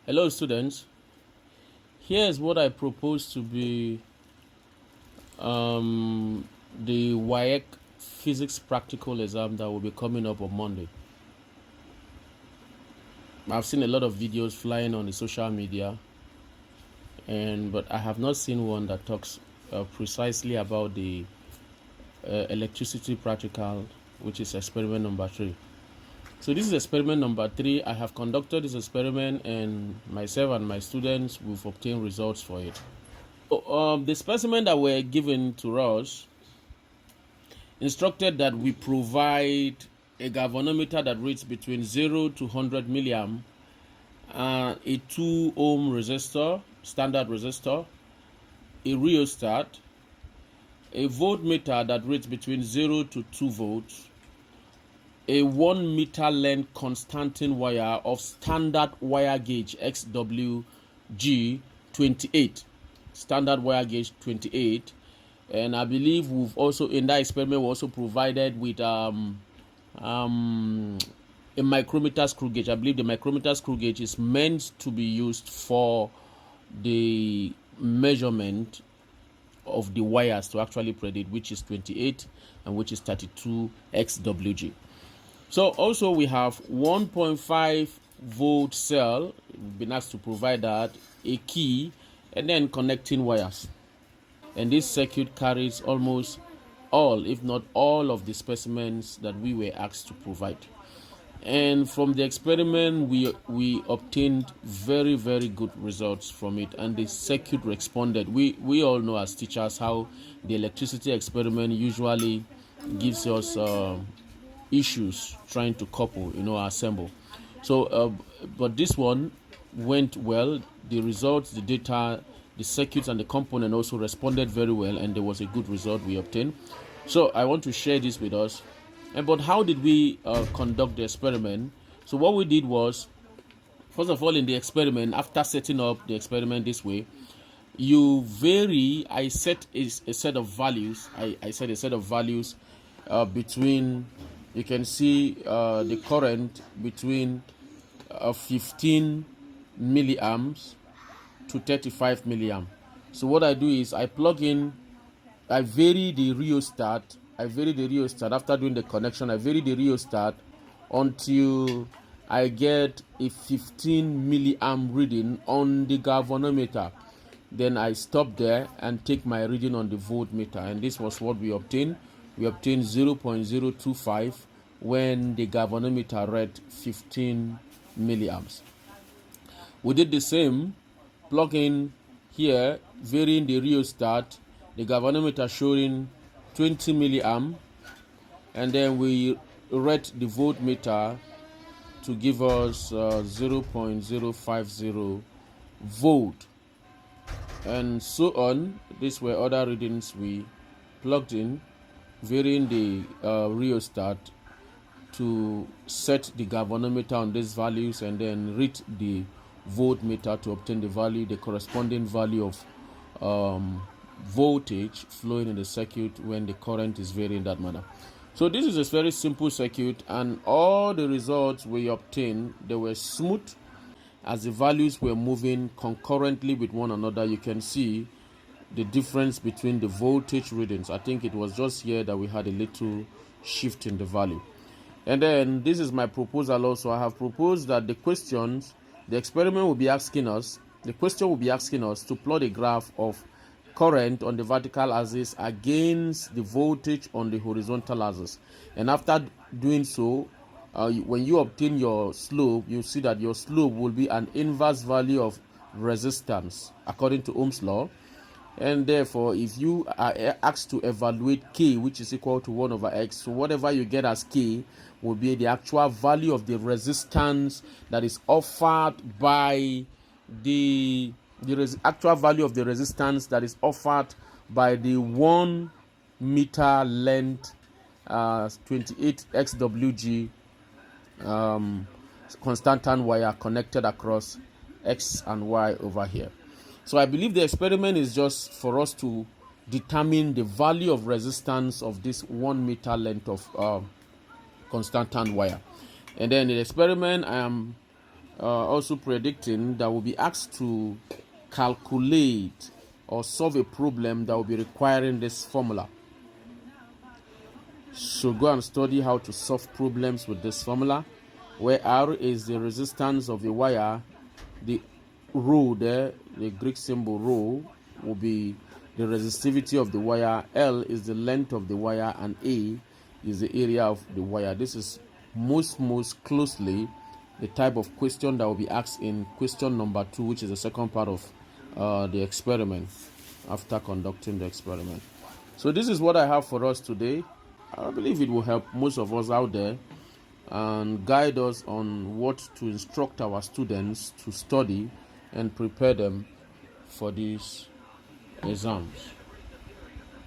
Hello students, here's what I propose to be the WAEC physics practical exam that will be coming up on Monday. I've seen a lot of videos flying on the social media, but I have not seen one that talks precisely about the electricity practical, which is experiment number 3. So this is experiment number 3. I have conducted this experiment and myself and my students will obtain results for it. The specimen that were given to us instructed that we provide a galvanometer that reads between 0 to 100 milliamp, a 2 ohm resistor, standard resistor, a rheostat, a voltmeter that reads between 0 to 2 volts, a 1 meter length Constantin wire of standard wire gauge XWG 28, standard wire gauge 28, and I believe we've also in that experiment we also provided with a micrometer screw gauge. I believe the micrometer screw gauge is meant to be used for the measurement of the wires to actually predict which is 28 and which is 32 XWG. So also we have 1.5 volt cell. We've been asked to provide that, a key, and then connecting wires. And this circuit carries almost all, if not all, of the specimens that we were asked to provide. And from the experiment, we obtained very, very good results from it, and the circuit responded. We all know as teachers how the electricity experiment usually gives us issues trying to couple, assemble. So, but this one went well. The results, the data, the circuits and the component also responded very well, and there was a good result we obtained. So I want to share this with us. But how did we conduct the experiment? So what we did was, first of all, in the experiment, after setting up the experiment this way, you vary. I set a set of values. I set a set of values between, you can see the current between 15 milliamps to 35 milliamp. So what I do is I plug in, I vary the rheostat. After doing the connection, I vary the rheostat until I get a 15 milliamp reading on the galvanometer. Then I stop there and take my reading on the voltmeter, and this was what we obtained. We obtained 0.025 when the galvanometer read 15 milliamps. We did the same, plug in here, varying the rheostat, the galvanometer showing 20 milliamp, and then we read the voltmeter to give us 0.050 volt, and so on. These were other readings we plugged in, varying the rheostat to set the galvanometer on these values, and then read the voltmeter to obtain the value, the corresponding value of voltage flowing in the circuit when the current is varying in that manner. So this is a very simple circuit, and all the results we obtained, they were smooth as the values were moving concurrently with one another. You can see the difference between the voltage readings. I think it was just here that we had a little shift in the value. And then this is my proposal also. I have proposed that the experiment will be asking us, the question will be asking us to plot a graph of current on the vertical axis against the voltage on the horizontal axis. And after doing so, when you obtain your slope, you see that your slope will be an inverse value of resistance according to Ohm's law. And therefore, if you are asked to evaluate K, which is equal to 1 over X, so whatever you get as K will be the actual value of the resistance that is offered by the actual value of the resistance that is offered by the 1 meter length 28 XWG Constantan wire connected across X and Y over here. So I believe the experiment is just for us to determine the value of resistance of this 1 meter length of Constantan wire. And then in the experiment, I am also predicting that will be asked to calculate or solve a problem that will be requiring this formula. So go and study how to solve problems with this formula, where R is the resistance of the wire, the rho there, the Greek symbol rho, will be the resistivity of the wire, L is the length of the wire, and A is the area of the wire. This is most closely the type of question that will be asked in question number 2, which is the second part of the experiment after conducting the experiment. So this is what I have for us today. I believe it will help most of us out there and guide us on what to instruct our students to study and prepare them for these exams.